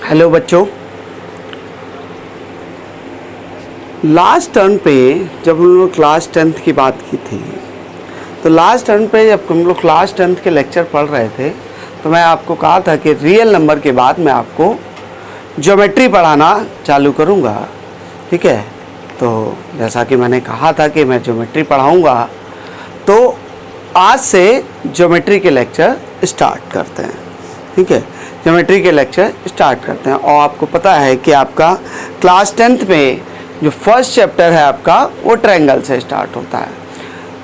Hello बच्चों, last term पे जब हम लोग क्लास 10th की बात की थी, तो लास्ट टर्म पे जब हम लोग क्लास 10th के लेक्चर पढ़ रहे थे तो मैं आपको कहा था कि रियल नंबर के बाद मैं आपको ज्योमेट्री पढ़ाना चालू करूँगा। ठीक है, तो जैसा कि मैंने कहा था कि मैं ज्योमेट्री पढ़ाऊँगा, तो आज से ज्योमेट्री के लेक्चर स्टार्ट करते हैं। ठीक है, ज्योमेट्री के लेक्चर स्टार्ट करते हैं। और आपको पता है कि आपका क्लास 10th में जो फर्स्ट चैप्टर है आपका वो ट्रायंगल से स्टार्ट होता है।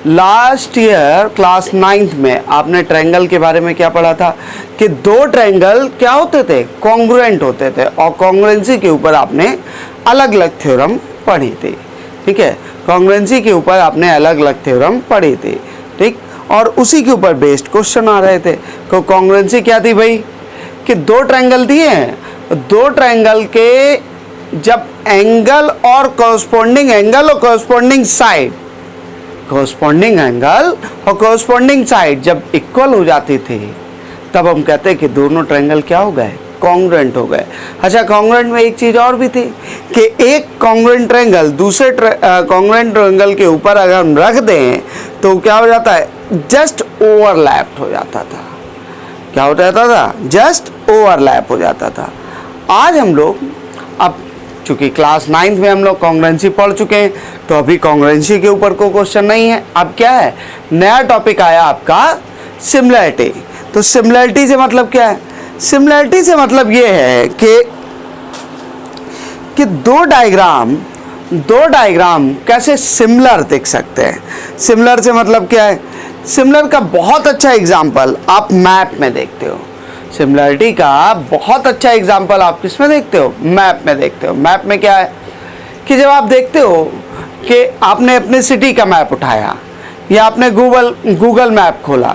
लास्ट ईयर क्लास 9th में आपने ट्रायंगल के बारे में क्या पढ़ा था कि दो ट्रायंगल क्या होते थे, कॉन्ग्रुएंट होते थे, और कॉन्ग्रुएंसी के ऊपर आपने अलग अलग थ्योरम पढ़ी थी। ठीक है, कॉन्ग्रुएंसी के ऊपर आपने अलग अलग थ्योरम पढ़ी थी। ठीक, और उसी के ऊपर बेस्ड क्वेश्चन आ रहे थे। तो कॉन्ग्रुएंसी क्या थी भाई कि दो ट्रायंगल दिए हैं, दो ट्रायंगल के जब एंगल और कॉरस्पॉन्डिंग एंगल और कॉरस्पॉन्डिंग साइड, कॉरस्पॉन्डिंग एंगल और कॉरस्पॉन्डिंग साइड जब इक्वल हो जाती थी, तब हम कहते हैं कि दोनों ट्रायंगल क्या हो गए, कॉन्ग्रुएंट हो गए। अच्छा, कॉन्ग्रुएंट में एक चीज़ और भी थी कि एक कॉन्ग्रुएंट ट्रायंगल दूसरे कॉन्ग्रुएंट ट्रायंगल के ऊपर अगर हम रख दें तो क्या हो जाता है, जस्ट ओवरलैप्ड हो जाता था। क्या हो जाता था, जस्ट ओवरलैप हो जाता था। आज हम लोग, अब चूँकि क्लास 9th में हम लोग कॉन्ग्रुएंसी पढ़ चुके हैं, तो अभी कॉन्ग्रुएंसी के ऊपर कोई क्वेश्चन नहीं है। अब क्या है, नया टॉपिक आया आपका सिमिलैरिटी। तो सिमिलैरिटी से मतलब क्या है, सिमिलैरिटी से मतलब ये है कि दो डायग्राम कैसे सिमिलर दिख सकते हैं। सिमिलर से मतलब क्या है, सिमिलर का बहुत अच्छा एग्जाम्पल आप मैप में देखते हो। सिमिलरिटी का बहुत अच्छा एग्जाम्पल आप किस में देखते हो, मैप में देखते हो। मैप में क्या है कि जब आप देखते हो कि आपने अपने सिटी का मैप उठाया या आपने गूगल मैप खोला,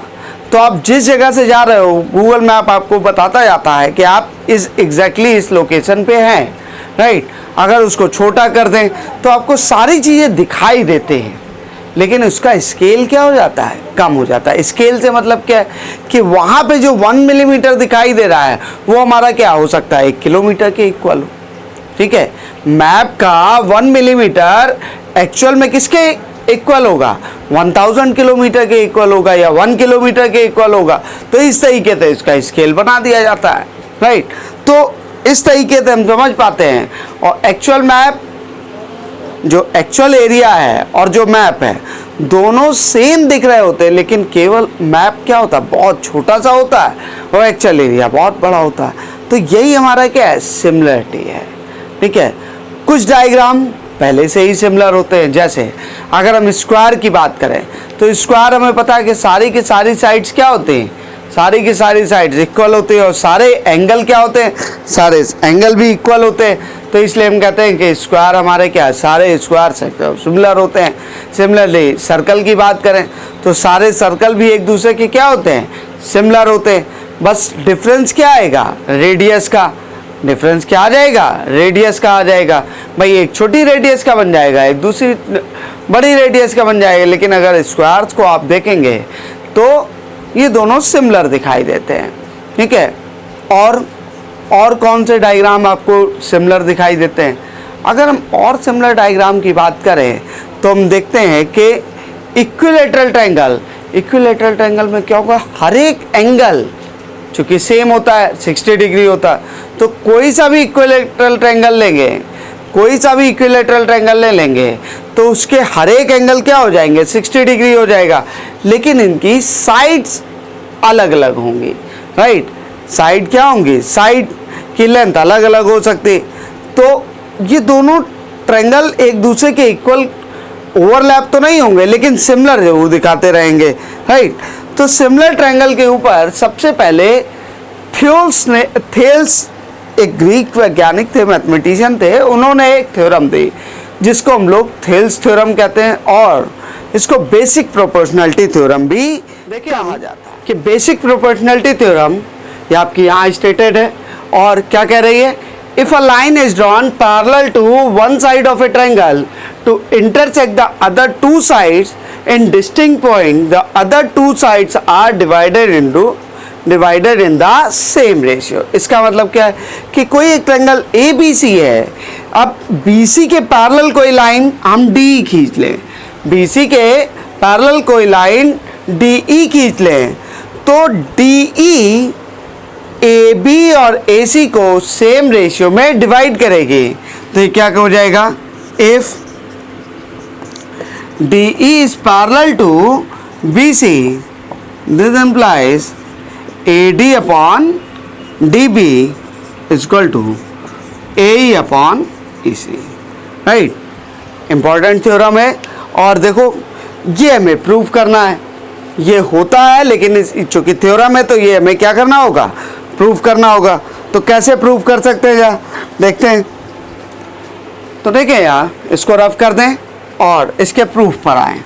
तो आप जिस जगह से जा रहे हो गूगल मैप आपको बताता जाता है कि आप एग्जैक्टली इस लोकेशन पे हैं। राइट, अगर उसको छोटा कर दें तो आपको सारी चीज़ें दिखाई देते हैं, लेकिन उसका स्केल क्या हो जाता है, कम हो जाता है। स्केल से मतलब क्या है कि वहाँ पे जो 1 मिलीमीटर दिखाई दे रहा है वो हमारा क्या हो सकता है, 1 किलोमीटर के इक्वल हो। ठीक है, मैप का 1 मिलीमीटर एक्चुअल में किसके इक्वल होगा, 1000 किलोमीटर के इक्वल होगा या 1 किलोमीटर के इक्वल होगा। तो इस तरीके से इसका स्केल बना दिया जाता है। राइट, तो इस तरीके से हम समझ पाते हैं। और एक्चुअल मैप, जो एक्चुअल एरिया है और जो मैप है, दोनों सेम दिख रहे होते हैं, लेकिन केवल मैप क्या होता है, बहुत छोटा सा होता है, और एक्चुअल एरिया बहुत बड़ा होता है। तो यही हमारा क्या है, सिमिलरिटी है। ठीक है, कुछ डायग्राम पहले से ही सिमिलर होते हैं। जैसे अगर हम स्क्वायर की बात करें तो स्क्वायर हमें पता है कि सारी की सारी साइड्स क्या होती हैं, सारी की सारी साइड्स इक्वल होती है, और सारे एंगल क्या होते हैं, सारे एंगल भी इक्वल होते हैं। तो इसलिए हम कहते हैं कि स्क्वायर हमारे क्या है, सारे स्क्वायर से सिमिलर होते हैं। सिमिलरली सर्कल की बात करें तो सारे सर्कल भी एक दूसरे के क्या होते हैं, सिमिलर होते हैं। बस डिफरेंस क्या आएगा, रेडियस का डिफरेंस क्या आ जाएगा, रेडियस का आ जाएगा। भाई एक छोटी रेडियस का बन जाएगा, एक दूसरी बड़ी रेडियस का बन जाएगा, लेकिन अगर स्क्वायर्स को आप देखेंगे तो ये दोनों सिमिलर दिखाई देते हैं। ठीक है, और कौन से डायग्राम आपको सिमिलर दिखाई देते हैं। अगर हम और सिमिलर डायग्राम की बात करें तो हम देखते हैं कि इक्विलैटरल ट्रायंगल में क्या होगा, हर एक एंगल चूँकि सेम होता है, 60 डिग्री होता है, तो कोई सा भी इक्विलैटरल ट्रायंगल ले लेंगे तो उसके हर एक एंगल क्या हो जाएंगे, 60 डिग्री हो जाएगा, लेकिन इनकी साइड्स अलग अलग होंगी। राइट, साइड क्या होंगी, साइड की लेंथ अलग अलग हो सकती। तो ये दोनों ट्रायंगल एक दूसरे के इक्वल ओवरलैप तो नहीं होंगे, लेकिन सिमिलर वो दिखाते रहेंगे। राइट, तो सिमिलर ट्रायंगल के ऊपर सबसे पहले थेल्स एक ग्रीक वैज्ञानिक थे, मैथमेटिशियन थे, उन्होंने एक थ्योरम दी जिसको हम लोग थेल्स थ्योरम कहते हैं, और इसको बेसिक प्रोपोर्शनैलिटी थ्योरम भी कहा जाता है। कि बेसिक प्रोपोर्शनैलिटी थ्योरम ये आपकी यहाँ स्टेटेड है, और क्या कह रही है, if a line is drawn parallel to one side of a triangle to intersect the other two sides in distinct point, the other two sides are divided into divided in the same ratio. इसका मतलब क्या है कि कोई एक triangle A B C है, अब B C के पैरेलल कोई लाइन हम डी खींच लें, बी सी के पैरेलल कोई लाइन डी ई खींच लें, तो डी ई ए बी और ए सी को सेम रेशियो में डिवाइड करेगी। तो ये क्या हो जाएगा, if D E is parallel to B C, this implies AD upon DB is equal to AE upon EC, right. Important theorem है और देखो ये हमें प्रूव करना है, ये होता है लेकिन चूंकि थ्योरम है तो ये हमें क्या करना होगा, प्रूव करना होगा। तो कैसे प्रूव कर सकते हैं या देखते हैं। तो देखें यार, इसको रफ कर दें और इसके प्रूफ पर आए।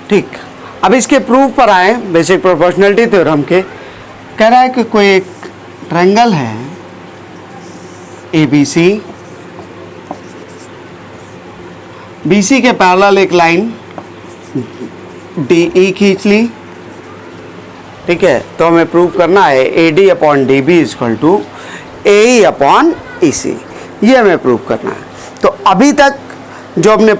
ठीक, अब इसके प्रूफ पर आए। बेसिक प्रोपोर्शनलिटी थ्योरम के कह रहा है कि कोई एक ट्रायंगल है A B C, B C के पैरेलल एक लाइन डी ई खींच ली, ठीक है। तो हमें प्रूफ करना है A D upon D B equal to A E upon E C, ये हमें प्रूफ करना है। तो अभी तक जो हमने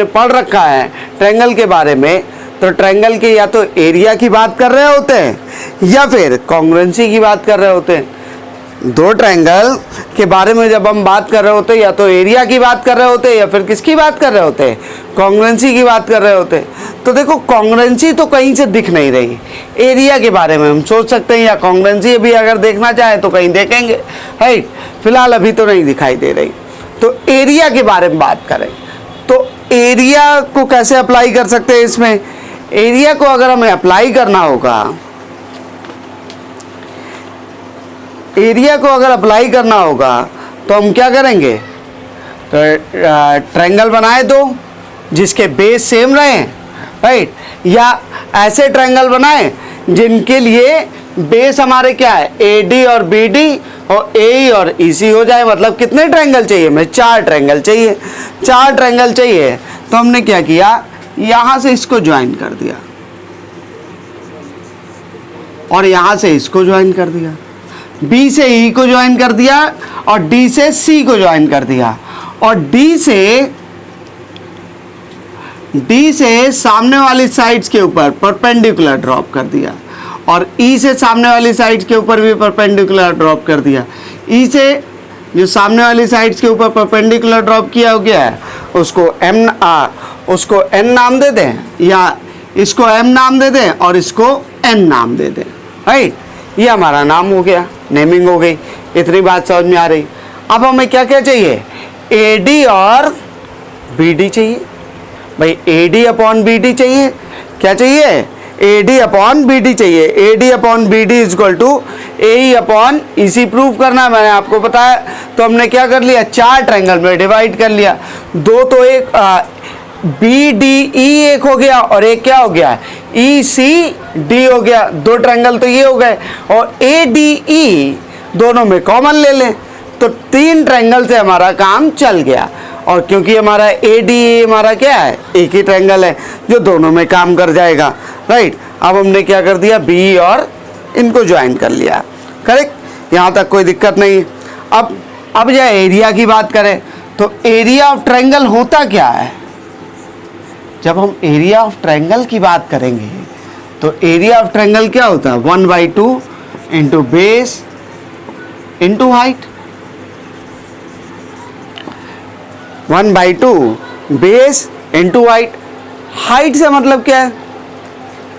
पढ़ रखा है, ट्रायंगल के बारे में, तो ट्रायंगल के या तो एरिया की बात कर रहे होते हैं या फिर कॉन्ग्रुएंसी की बात कर रहे होते हैं। दो ट्रायंगल के बारे में जब हम बात कर रहे होते हैं या तो एरिया की बात कर रहे होते हैं या फिर किसकी बात कर रहे होते हैं, कॉन्ग्रुएंसी की बात कर रहे होते हैं। तो देखो कॉन्ग्रुएंसी तो कहीं से दिख नहीं रही, एरिया के बारे में हम सोच सकते हैं या कॉन्ग्रुएंसी भी अगर देखना चाहे तो कहीं देखेंगे, राइट। फिलहाल अभी तो नहीं दिखाई दे रही। तो एरिया के बारे में बात करें तो एरिया को कैसे अप्लाई कर सकते हैं इसमें। एरिया को अगर हमें अप्लाई करना होगा, तो हम क्या करेंगे, तो ट्रायंगल बनाए दो जिसके बेस सेम रहे, राइट, या ऐसे ट्रायंगल बनाए जिनके लिए बेस हमारे क्या है, ए डी और बी डी और ए और ई सी हो जाए। मतलब कितने ट्रायंगल चाहिए हमें, 4 ट्रायंगल चाहिए, 4 ट्रायंगल चाहिए। तो हमने क्या किया, यहां से इसको ज्वाइन कर दिया और यहां से इसको ज्वाइन कर दिया, बी से ई को ज्वाइन कर दिया और डी से सी को ज्वाइन कर दिया और डी से सामने वाली साइड्स के ऊपर परपेंडिकुलर ड्रॉप कर दिया और ई से सामने वाली साइड्स के ऊपर भी परपेंडिकुलर ड्रॉप कर दिया। ई से जो सामने वाली साइड्स के ऊपर परपेंडिकुलर ड्रॉप किया हो गया है उसको एन नाम दे दें या इसको एम नाम दे दें और इसको एन नाम दे दें, राइट। ये हमारा नाम हो गया, नेमिंग हो गई। इतनी बात समझ में आ रही। अब हमें क्या क्या चाहिए, ए डी और बी डी चाहिए भाई, A D upon B D चाहिए। क्या चाहिए, A D upon B D चाहिए। A D upon B D is equal to A E upon E C prove करना है, मैंने आपको बताया। तो हमने क्या कर लिया, 4 ट्रायंगल में डिवाइड कर लिया। दो तो एक बी डी ई एक हो गया और एक क्या हो गया, ई सी डी हो गया। 2 ट्रायंगल तो ये हो गए और ए डी ई दोनों में कॉमन ले लें तो 3 ट्रायंगल से हमारा काम चल गया। और क्योंकि हमारा ए डी ए हमारा क्या है, एक ही ट्रायंगल है जो दोनों में काम कर जाएगा, राइट। अब हमने क्या कर दिया, बी और इनको ज्वाइन कर लिया, करेक्ट। यहाँ तक कोई दिक्कत नहीं। अब यह एरिया की बात करें तो एरिया ऑफ ट्रायंगल होता क्या है। जब हम एरिया ऑफ ट्रायंगल की बात करेंगे तो एरिया ऑफ ट्रायंगल क्या होता है, 1/2 into base into height. 1/2 base into height. Height से मतलब क्या है,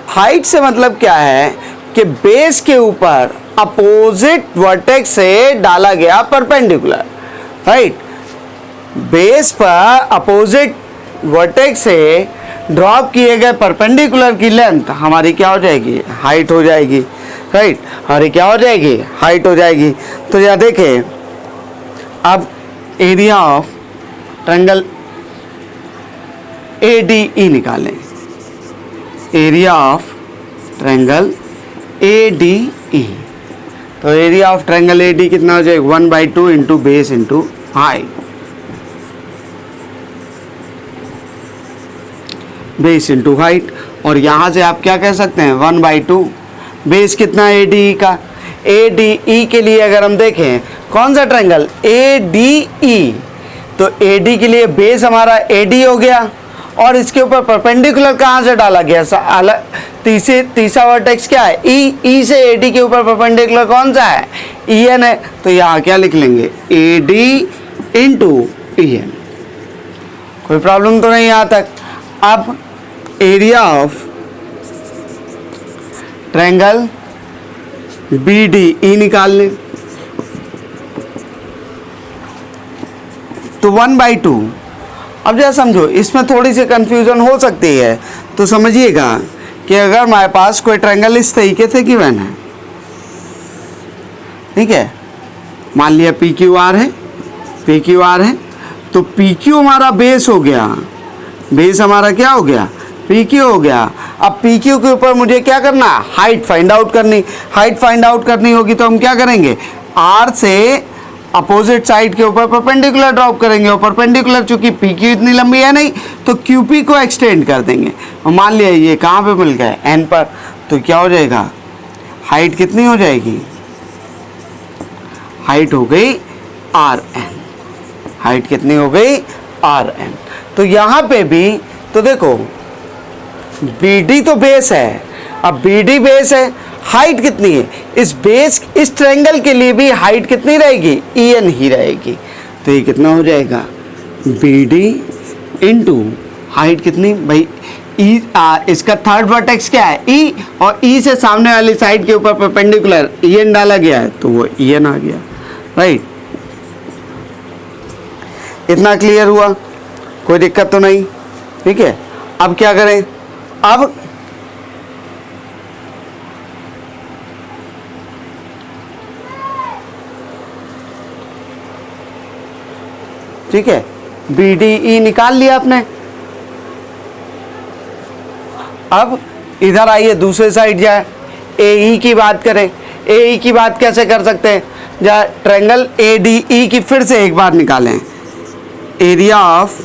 हाइट से मतलब क्या है कि बेस के ऊपर अपोजिट वर्टेक्स से डाला गया परपेंडिकुलर, राइट। बेस पर अपोजिट वर्टेक्स से ड्रॉप किए गए परपेंडिकुलर की लेंथ हमारी क्या हो जाएगी, हाइट हो जाएगी, राइट। हमारी क्या हो जाएगी, हाइट हो जाएगी। तो यह देखें, अब एरिया ऑफ ट्रायंगल ADE निकालें, एरिया ऑफ ट्रायंगल ADE। तो एरिया ऑफ ट्रायंगल AD कितना हो जाएगा 1/2 into base into height, base into height. और यहाँ से आप क्या कह सकते हैं 1/2 बेस कितना है ADE का। ADE के लिए अगर हम देखें कौन सा ट्रायंगल ADE, तो AD के लिए बेस हमारा AD हो गया और इसके ऊपर परपेंडिकुलर कहाँ से डाला गया, तीसरा वर्टेक्स क्या है E से AD के ऊपर परपेंडिकुलर कौन सा है EN है। तो यहाँ क्या लिख लेंगे AD इंटू EN। कोई प्रॉब्लम तो नहीं यहाँ तक। अब एरिया ऑफ ट्रायंगल BDE निकाल लें, तो 1/2। अब जरा समझो, इसमें थोड़ी सी कंफ्यूजन हो सकती है, तो समझिएगा कि अगर हमारे पास कोई ट्रायंगल इस तरीके से गिवन है, ठीक है, मान लिया PQR है, PQR है, तो PQ हमारा बेस हो गया, बेस हमारा क्या हो गया PQ हो गया। अब PQ के ऊपर मुझे क्या करना है हाइट फाइंड आउट करनी, हाइट फाइंड आउट करनी होगी तो हम क्या करेंगे R से अपोजिट साइड के ऊपर परपेंडिकुलर ड्रॉप करेंगे, और परपेंडिकुलर चूंकि PQ इतनी लंबी है नहीं तो QP को एक्सटेंड कर देंगे। और मान लिया ये कहाँ पे मिल गया N पर, तो क्या हो जाएगा हाइट कितनी हो जाएगी, हाइट हो गई RN, हाइट कितनी हो गई RN। तो यहाँ पे भी तो देखो BD तो बेस है, अब BD बेस है, हाइट कितनी है इस बेस, इस ट्रायंगल के लिए भी हाइट कितनी रहेगी EN ही रहेगी। तो ये कितना हो जाएगा BD इंटू हाइट कितनी भाई इसका थर्ड वर्टेक्स क्या है E, और E से सामने वाली साइड के ऊपर परपेंडिकुलर EN डाला गया है तो वो EN आ गया, राइट। इतना क्लियर हुआ, कोई दिक्कत तो नहीं, ठीक है। अब क्या करें, अब ठीक है BDE निकाल लिया आपने। अब इधर आइए दूसरे साइड जाए, AE की बात करें। AE की बात कैसे कर सकते हैं, जहाँ ट्रायंगल ADE की फिर से एक बार निकालें, एरिया ऑफ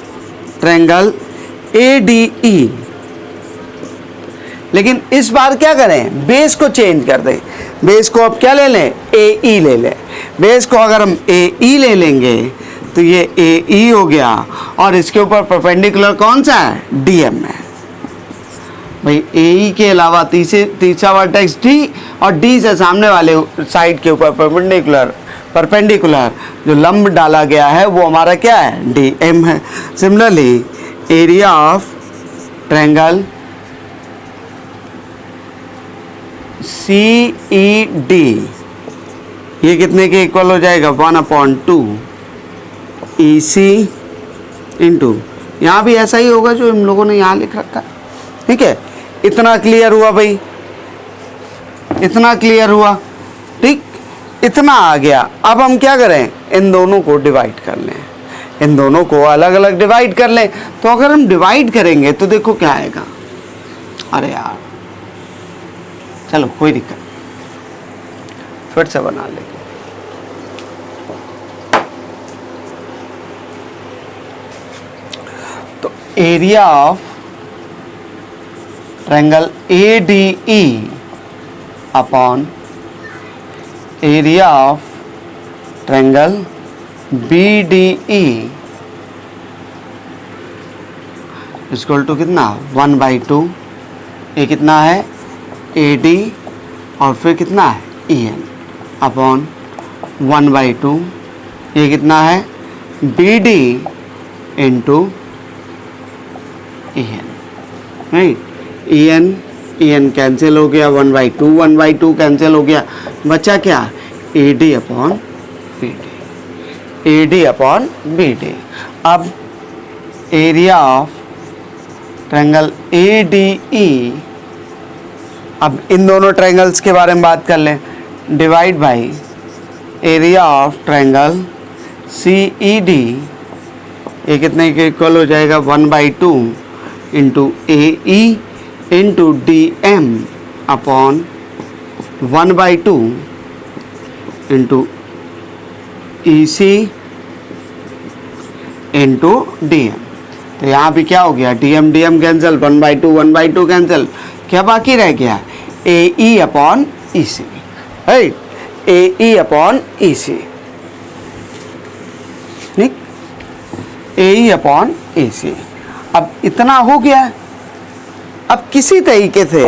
ट्रायंगल ADE, लेकिन इस बार क्या करें बेस को चेंज कर दें, बेस को अब क्या ले लें AE ले लें। बेस को अगर हम AE ले लेंगे तो ये AE हो गया, और इसके ऊपर परपेंडिकुलर कौन सा है DM है भाई। AE के अलावा तीसरा वर्टेक्स D, और D से सामने वाले साइड के ऊपर परपेंडिकुलर जो लंब डाला गया है वो हमारा क्या है DM है। Similarly area of triangle CED ये कितने के इक्वल हो जाएगा 1/2 EC इंटू, यहाँ भी ऐसा ही होगा जो इन लोगों ने यहाँ लिख रखा है, ठीक है। इतना क्लियर हुआ भाई, इतना क्लियर हुआ, ठीक, इतना आ गया। अब हम क्या करें इन दोनों को डिवाइड कर लें, इन दोनों को अलग अलग डिवाइड कर लें। तो अगर हम डिवाइड करेंगे तो देखो क्या आएगा, अरे यार चलो कोई दिक्कत, फिर से बना लेंगे। तो area of triangle ADE upon area of triangle BDE equal to कितना 1/2, ये कितना है AD और फिर कितना है EN अपॉन 1/2, ये कितना है BD into EN, right. EN cancel हो गया, 1/2 कैंसिल हो गया, बचा क्या AD अपॉन BD। अब एरिया ऑफ ट्रायंगल ADE, अब इन दोनों ट्रायंगल्स के बारे में बात कर लें, divide by area of triangle CED ये कितने के इक्वल हो जाएगा 1/2 into AE into DM upon 1/2 into EC into DM। तो यहाँ पे क्या हो गया, DM DM कैंसिल, 1/2 कैंसिल, क्या बाकी रह गया AE upon EC, right, AE upon EC, ठीक, AE अपॉन EC। अब इतना हो गया। अब किसी तरीके से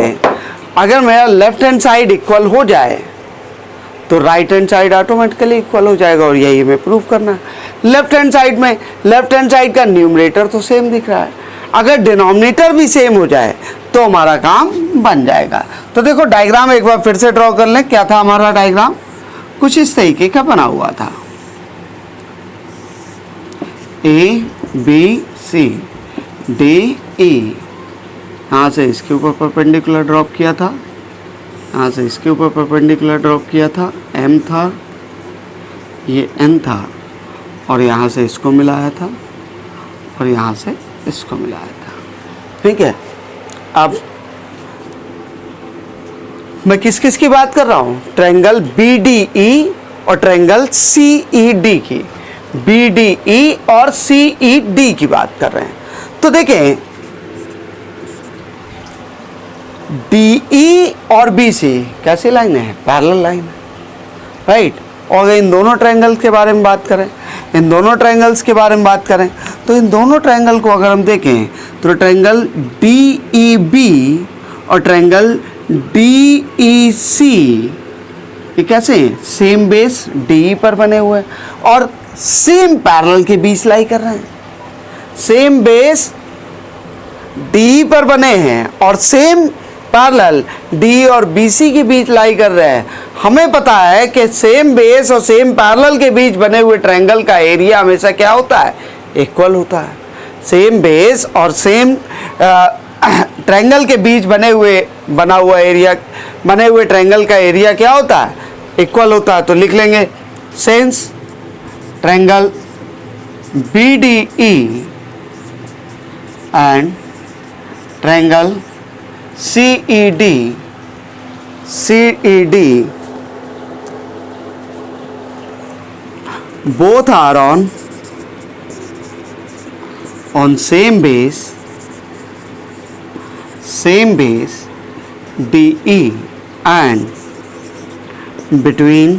अगर मेरा लेफ्ट हैंड साइड इक्वल हो जाए तो right hand side automatically equal हो जाएगा, और यही हमें प्रूव करना है। लेफ्ट हैंड साइड में लेफ्ट हैंड साइड का न्यूमरेटर तो सेम दिख रहा है, अगर डिनोमिनेटर भी सेम हो जाए तो हमारा काम बन जाएगा। तो देखो डायग्राम एक बार फिर से ड्रॉ कर लें। क्या था हमारा डायग्राम, कुछ इस तरीके का बना हुआ था, ABC DE, यहाँ से इसके ऊपर परपेंडिकुलर ड्रॉप किया था, यहाँ से इसके ऊपर परपेंडिकुलर ड्रॉप किया था, M था, ये N था, और यहाँ से इसको मिलाया था, और यहाँ से इसको मिलाया था, ठीक है। अब मैं किस किस की बात कर रहा हूँ, ट्रायंगल BDE और ट्रायंगल CED की, BDE और CED की बात कर रहे हैं। तो देखें DE और BC कैसी लाइन है, पैरेलल लाइन है, राइट। और इन दोनों ट्रायंगल्स के बारे में बात करें, इन दोनों ट्रायंगल्स के बारे में बात करें तो इन दोनों ट्रायंगल को अगर हम देखें तो ट्रायंगल DEB और ट्रायंगल DEC ये कैसे हैं, सेम बेस DE पर बने हुए हैं और सेम पैरेलल के बीच लाई कर रहे हैं, सेम बेस DE पर बने हैं और सेम पैरेलल D और BC के बीच लाई कर रहे हैं। हमें पता है कि सेम बेस और सेम पैरेलल के बीच बने हुए ट्रायंगल का एरिया हमेशा क्या होता है, इक्वल होता है। सेम बेस और सेम ट्रायंगल के बीच बने हुए ट्रायंगल का एरिया क्या होता है, इक्वल होता है। तो लिख लेंगे sense triangle BDE and triangle CED both are on same base DE and between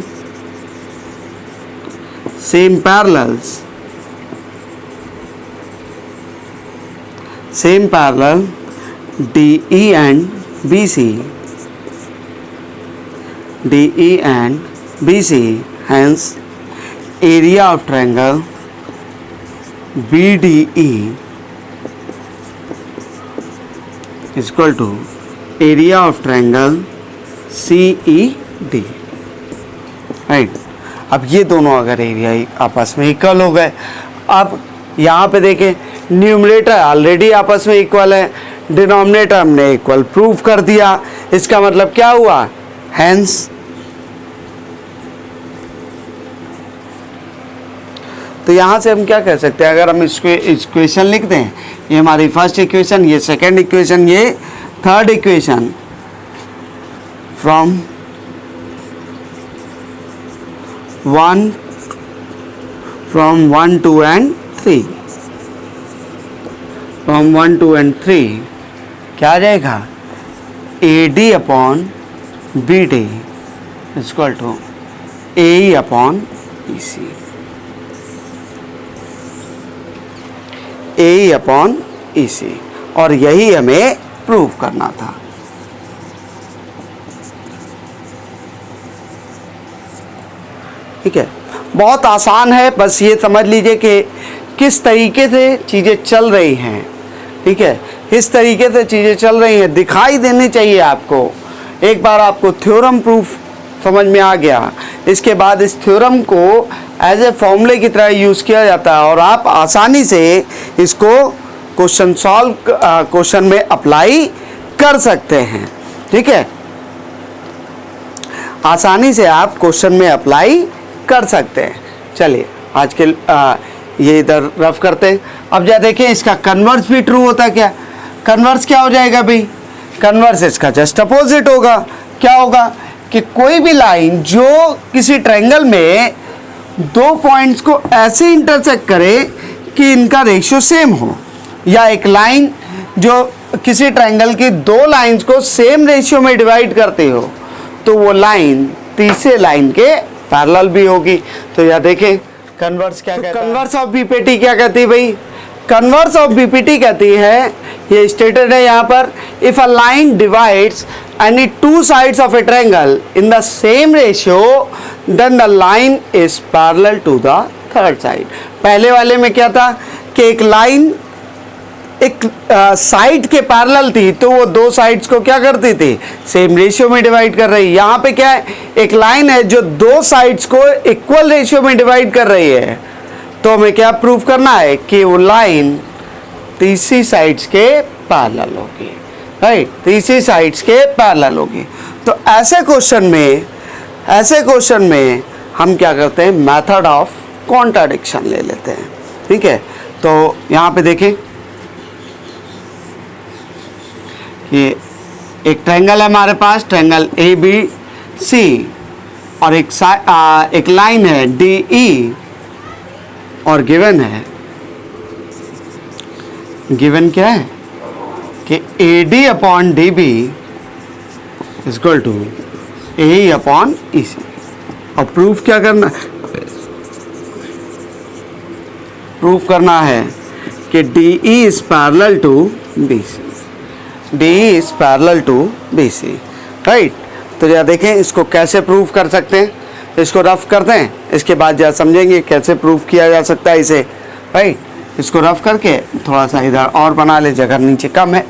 same parallels DE and BC, hence area of triangle BDE is equal to area of triangle CED, right. अब ये दोनों अगर area आपस में equal हो गए, अब यहाँ पे देखें न्यूमरेटर ऑलरेडी आपस में इक्वल है, डिनोमिनेटर हमने इक्वल प्रूव कर दिया, इसका मतलब क्या हुआ, हेंस। तो यहाँ से हम क्या कह सकते हैं, अगर हम इसको इक्वेशन लिख दें, ये हमारी फर्स्ट इक्वेशन, ये सेकंड इक्वेशन, ये third equation, from 1 2 and 3, from 1 2 and 3 क्या आ जाएगा, AD upon BD is equal to AE upon EC, AE upon EC, और यही हमें प्रूव करना था। ठीक है, बहुत आसान है, बस ये समझ लीजिए कि किस तरीके से चीज़ें चल रही हैं। ठीक है, इस तरीके से चीज़ें चल रही हैं, दिखाई देनी चाहिए आपको। एक बार आपको थ्योरम प्रूफ समझ में आ गया, इसके बाद इस थ्योरम को एज ए फॉर्मूले की तरह यूज़ किया जाता है और आप आसानी से इसको क्वेश्चन में अप्लाई कर सकते हैं। ठीक है, आसानी से आप क्वेश्चन में अप्लाई कर सकते हैं। चलिए आजकल ये इधर रफ करते हैं। अब जा देखें इसका कन्वर्स भी ट्रू होता है क्या? कन्वर्स क्या हो जाएगा भाई? कन्वर्स इसका जस्ट अपोजिट होगा। क्या होगा कि कोई भी लाइन जो किसी ट्रायंगल में दो पॉइंट्स को ऐसे इंटरसेक्ट करे कि इनका रेशियो सेम हो, या एक लाइन जो किसी ट्रायंगल की दो लाइंस को सेम रेशियो में डिवाइड करती हो, तो वो लाइन तीसरे लाइन के पैरेलल भी होगी। तो यह देखें कन्वर्स क्या कहता है? कन्वर्स ऑफ बीपीटी क्या कहती है भाई? कन्वर्स ऑफ बीपीटी कहती है, ये स्टेटेड है यहाँ पर, if a line divides any two sides of a triangle in the same ratio then the line is parallel to the third side. पहले वाले में क्या था कि एक लाइन एक साइड के पैरेलल थी, तो वो दो साइड्स को क्या करती थी? सेम रेशियो में डिवाइड कर रही है। यहाँ पे क्या है, एक लाइन है जो दो साइड्स को इक्वल रेशियो में डिवाइड कर रही है, तो हमें क्या प्रूव करना है कि वो लाइन तीसरी साइड्स के पैरेलल होगी, राइट? तीसरी साइड्स के पैरेलल होगी। तो ऐसे क्वेश्चन में हम क्या करते हैं? मेथड ऑफ कॉन्ट्राडिक्शन ले लेते हैं, ठीक है? तो यहाँ पे देखें कि एक ट्रायंगल है हमारे पास, ट्रायंगल ए बी सी, और एक लाइन है डी ई, और गिवन क्या है कि A D upon D B is equal to A E upon E C. और प्रूफ क्या करना? प्रूफ करना है कि D E is parallel to B C, D is parallel to B C, right? तो या देखें इसको कैसे प्रूफ कर सकते हैं। इसको रफ करते हैं, इसके बाद जरा समझेंगे कैसे प्रूफ किया जा सकता है इसे, राइट? इसको रफ करके थोड़ा सा इधर और बना ले, जगह नीचे कम है।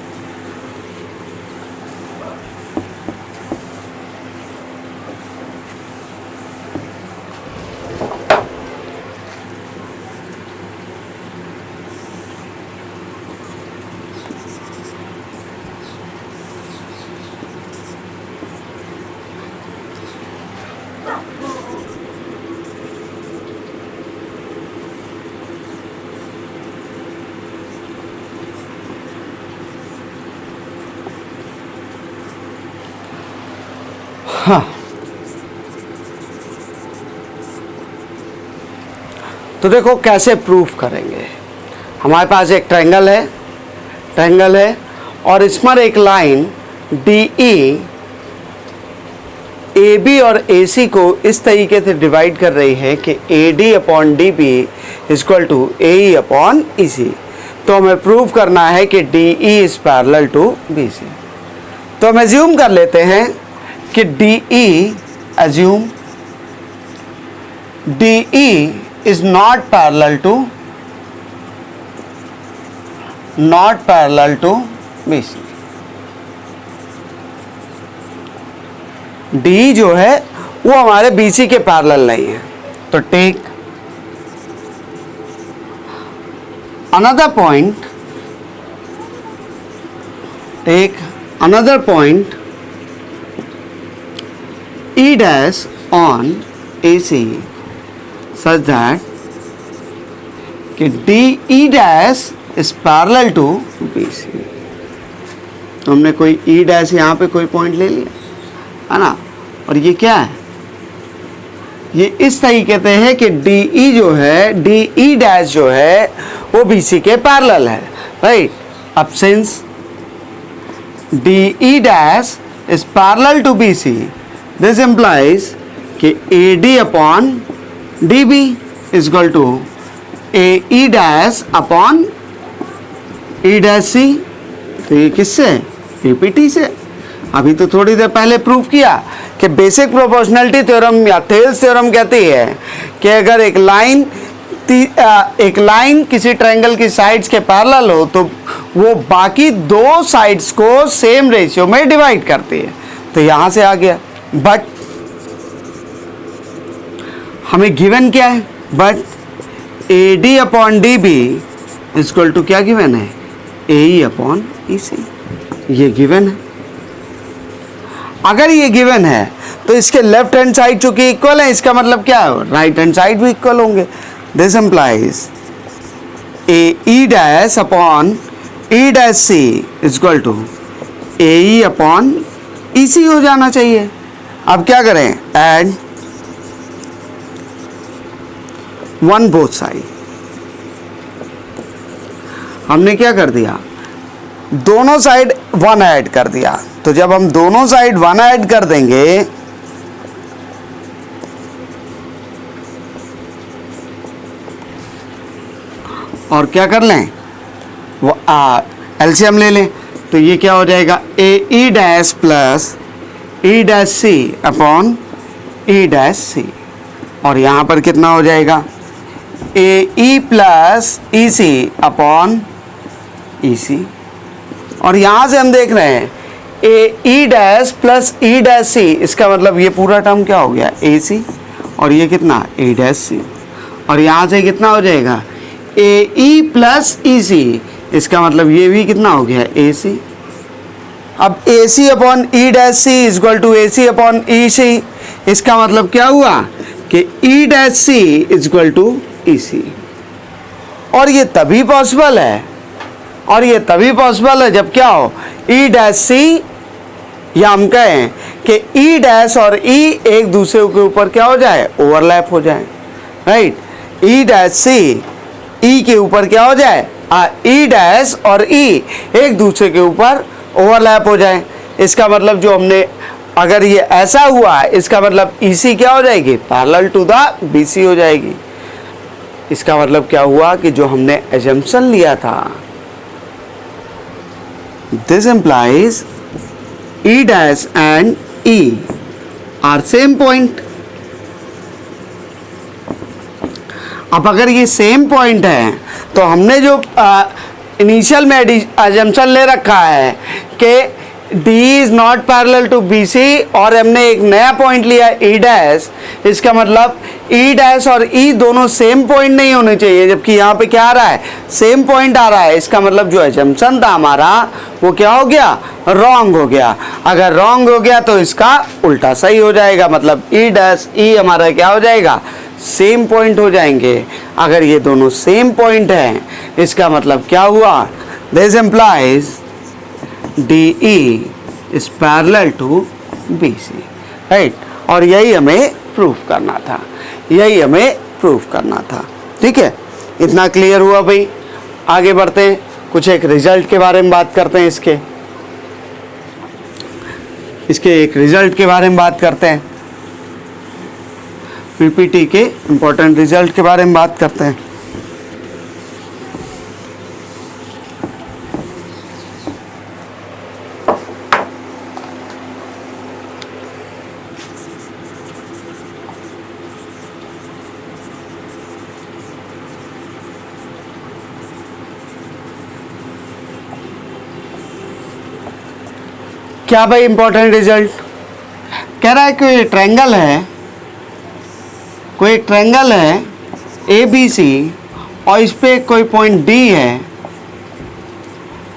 हाँ, तो देखो कैसे प्रूफ करेंगे। हमारे पास एक ट्रायंगल है और इस पर एक line D E A B और ए सी को इस तरीके से डिवाइड कर रही है कि A D upon D B equal to A E upon E C. तो हमें प्रूव करना है कि D E is parallel to B C. तो हम एज्यूम कर लेते हैं कि D E is not parallel to BC। D जो है वो हमारे BC के पैरेलल नहीं है। तो take another point E dash on AC such that कि DE dash is parallel to BC। तो हमने कोई E dash यहाँ पे कोई पॉइंट ले लिया है ना, और ये क्या है, ये इस तरीके से है कि DE जो है, DE dash जो है वो BC के पैरेलल है, राइट? अब since DE dash is parallel to BC, this implies कि AD upon DB is equal to AE dash upon E dash C। तो ये किससे? PPT से। अभी तो थोड़ी देर पहले प्रूफ किया कि बेसिक प्रोपोर्शनलिटी थ्योरम या थेल्स थ्योरम कहती है कि अगर एक लाइन किसी ट्रायंगल की साइड्स के पैरेलल हो तो वो बाकी दो साइड्स को सेम रेशियो में डिवाइड करती है। तो यहाँ से आ गया, बट हमें गिवन क्या है? But A D upon D B equal to क्या गिवन है? A E upon E C. ये गिवन है। अगर ये गिवन है तो इसके लेफ्ट हैंड साइड चूंकि इक्वल है, इसका मतलब क्या है? राइट हैंड साइड भी इक्वल होंगे। This implies A E dash upon E dash C is equal to A E upon E C हो जाना चाहिए। अब क्या करें, ऐड वन बोथ साइड। हमने क्या कर दिया, दोनों साइड वन ऐड कर दिया। तो जब हम दोनों साइड वन ऐड कर देंगे और क्या कर लें, वो एलसीएम ले लें, तो ये क्या हो जाएगा, A E dash plus E dash C upon E dash C. और यहाँ पर कितना हो जाएगा, A E plus E C upon E C. और यहाँ से हम देख रहे हैं A E dash plus E dash C, इसका मतलब ये पूरा टर्म क्या हो गया, ए सी, और ये कितना, ए डैश सी। और यहाँ से कितना हो जाएगा, A E plus E C, इसका मतलब ये भी कितना हो गया, ए सी। अब A C upon E dash C is equal to A C upon E C, इसका मतलब क्या हुआ कि E dash C is equal to E C. और ये तभी पॉसिबल है, और ये तभी पॉसिबल है जब क्या हो, ई डैश सी, या हम कहें कि ई डैश और ई एक दूसरे के ऊपर क्या हो जाए, ओवरलैप हो जाए, राइट। ई डैश सी ई के ऊपर क्या हो जाए, ई डैश और ई एक दूसरे के ऊपर ओवरलैप हो जाए। इसका मतलब जो हमने, अगर ये ऐसा हुआ, इसका मतलब ई सी क्या हो जाएगी, parallel to the B C हो जाएगी। इसका मतलब क्या हुआ कि जो हमने एजम्पशन लिया था, this implies E dash and E are same point। अब अगर ये सेम पॉइंट है तो हमने जो इनिशियल में एजम्पशन ले रखा है कि D is not parallel to BC, और हमने एक नया पॉइंट लिया E डैश, इसका मतलब E डैश और E दोनों सेम पॉइंट नहीं होने चाहिए, जबकि यहाँ पे क्या आ रहा है, सेम पॉइंट आ रहा है। इसका मतलब जो एजम्पशन था हमारा वो क्या हो गया, रॉन्ग हो गया। अगर रॉन्ग हो गया तो इसका उल्टा सही हो जाएगा, मतलब E डैश E हमारा क्या हो जाएगा, सेम पॉइंट हो जाएंगे। अगर ये दोनों सेम पॉइंट हैं, इसका मतलब क्या हुआ, this implies DE is parallel to BC, right. और यही हमें प्रूफ करना था, यही हमें प्रूफ करना था, ठीक है। इतना क्लियर हुआ भाई। आगे बढ़ते हैं, कुछ एक रिजल्ट के बारे में बात करते हैं, इसके एक रिजल्ट के बारे में बात करते हैं, पीपीटी के इम्पोर्टेंट रिजल्ट के बारे में बात करते हैं। क्या भाई इंपॉर्टेंट रिजल्ट कह रहा है, कोई ट्रायंगल है, कोई एक ट्रायंगल है ABC और इस पे कोई पॉइंट D है,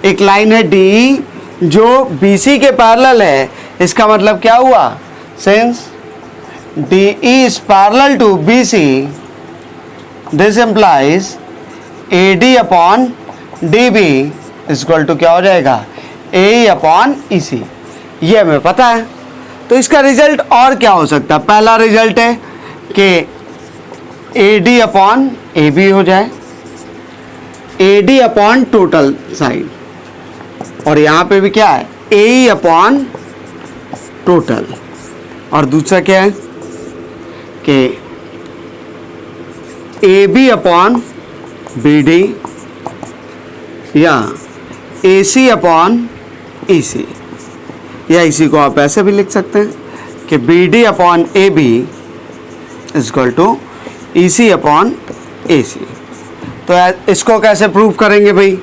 एक लाइन है DE जो BC के पैरेलल है। इसका मतलब क्या हुआ, since DE is parallel to BC, this implies AD upon DB is equal to क्या हो जाएगा, AE upon EC। ये हमें पता है, तो इसका रिजल्ट और क्या हो सकता है। पहला रिजल्ट है कि AD अपॉन AB हो जाए, AD अपॉन टोटल साइड, और यहाँ पे भी क्या है, AE अपॉन टोटल। और दूसरा क्या है कि AB अपॉन BD या AC अपॉन EC, या इसी को आप ऐसे भी लिख सकते हैं कि BD upon AB is equal to EC upon AC। तो इसको कैसे प्रूव करेंगे भाई,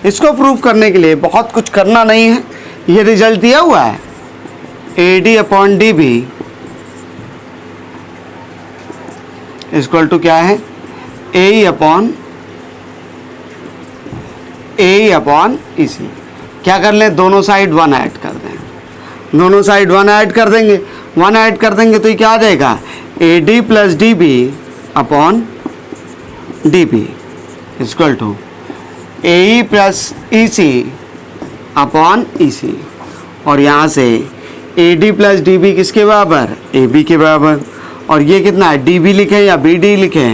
इसको प्रूव करने के लिए बहुत कुछ करना नहीं है, ये रिजल्ट दिया हुआ है, AD upon DB is equal to क्या है, AE अपॉन EC। क्या कर लें, दोनों साइड वन ऐड कर दें, दोनों साइड वन ऐड कर देंगे, वन ऐड कर देंगे तो ये क्या आ जाएगा, AD plus DB upon D B equal to A E plus E C upon E C, और यहाँ से A D plus D B किसके बराबर, ए बी के बराबर, और ये कितना है, डी बी लिखे या बी डी लिखे,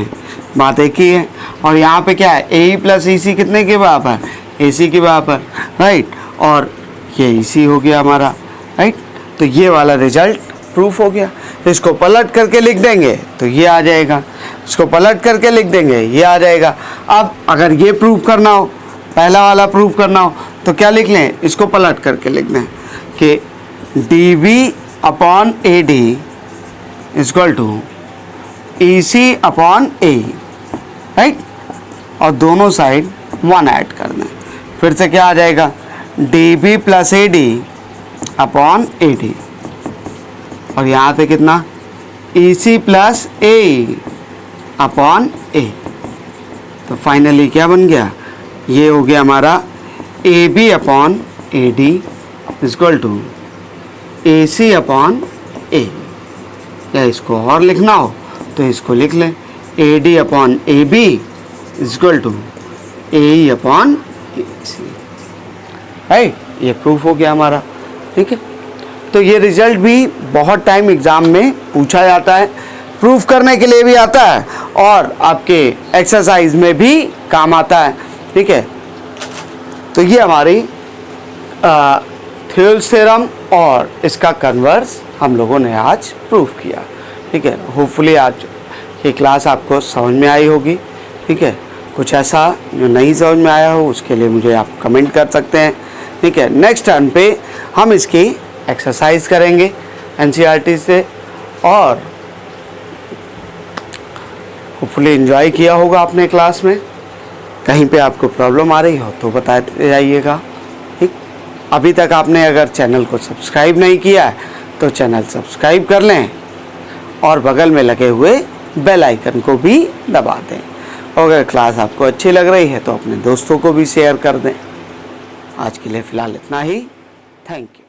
बात एक ही है। और यहाँ पे क्या है, ए ई प्लस ई सी कितने के बराबर, ए सी के बराबर, राइट, और ये ई सी हो गया हमारा, राइट। तो ये वाला रिजल्ट प्रूफ हो गया। तो इसको पलट करके लिख देंगे तो ये आ जाएगा, इसको पलट करके लिख देंगे ये आ जाएगा। अब अगर ये प्रूव करना हो, पहला वाला प्रूव करना हो, तो क्या लिख लें, इसको पलट करके लिख दें कि D B upon A D equal to E C upon A, right, और दोनों साइड 1 ऐड कर दें। फिर से क्या आ जाएगा, D B plus A D upon A D, और यहाँ पे कितना, ई सी प्लस ए अपॉन ए। तो फाइनली क्या बन गया, ये हो गया हमारा A B upon A D equal to A C upon A. या इसको और लिखना हो तो इसको लिख लें, A D upon A B equal to A E upon A C, right. ये प्रूफ हो गया हमारा, ठीक है। तो ये रिजल्ट भी बहुत टाइम एग्ज़ाम में पूछा जाता है, प्रूफ करने के लिए भी आता है और आपके एक्सरसाइज में भी काम आता है, ठीक है। तो ये हमारी थेल्स थ्योरम और इसका कन्वर्स हम लोगों ने आज प्रूफ किया, ठीक है। होपफुली आज ये क्लास आपको समझ में आई होगी, ठीक है। कुछ ऐसा जो नहीं समझ में आया हो उसके लिए मुझे आप कमेंट कर सकते हैं, ठीक है। नेक्स्ट टर्न पे हम इसकी एक्सरसाइज करेंगे एनसीईआरटी से, और होपफुली एंजॉय किया होगा आपने क्लास में। कहीं पे आपको प्रॉब्लम आ रही हो तो बताते जाइएगा, ठीक। अभी तक आपने अगर चैनल को सब्सक्राइब नहीं किया है तो चैनल सब्सक्राइब कर लें और बगल में लगे हुए बेल आइकन को भी दबा दें। और अगर क्लास आपको अच्छी लग रही है तो अपने दोस्तों को भी शेयर कर दें। आज के लिए फ़िलहाल इतना ही, थैंक यू।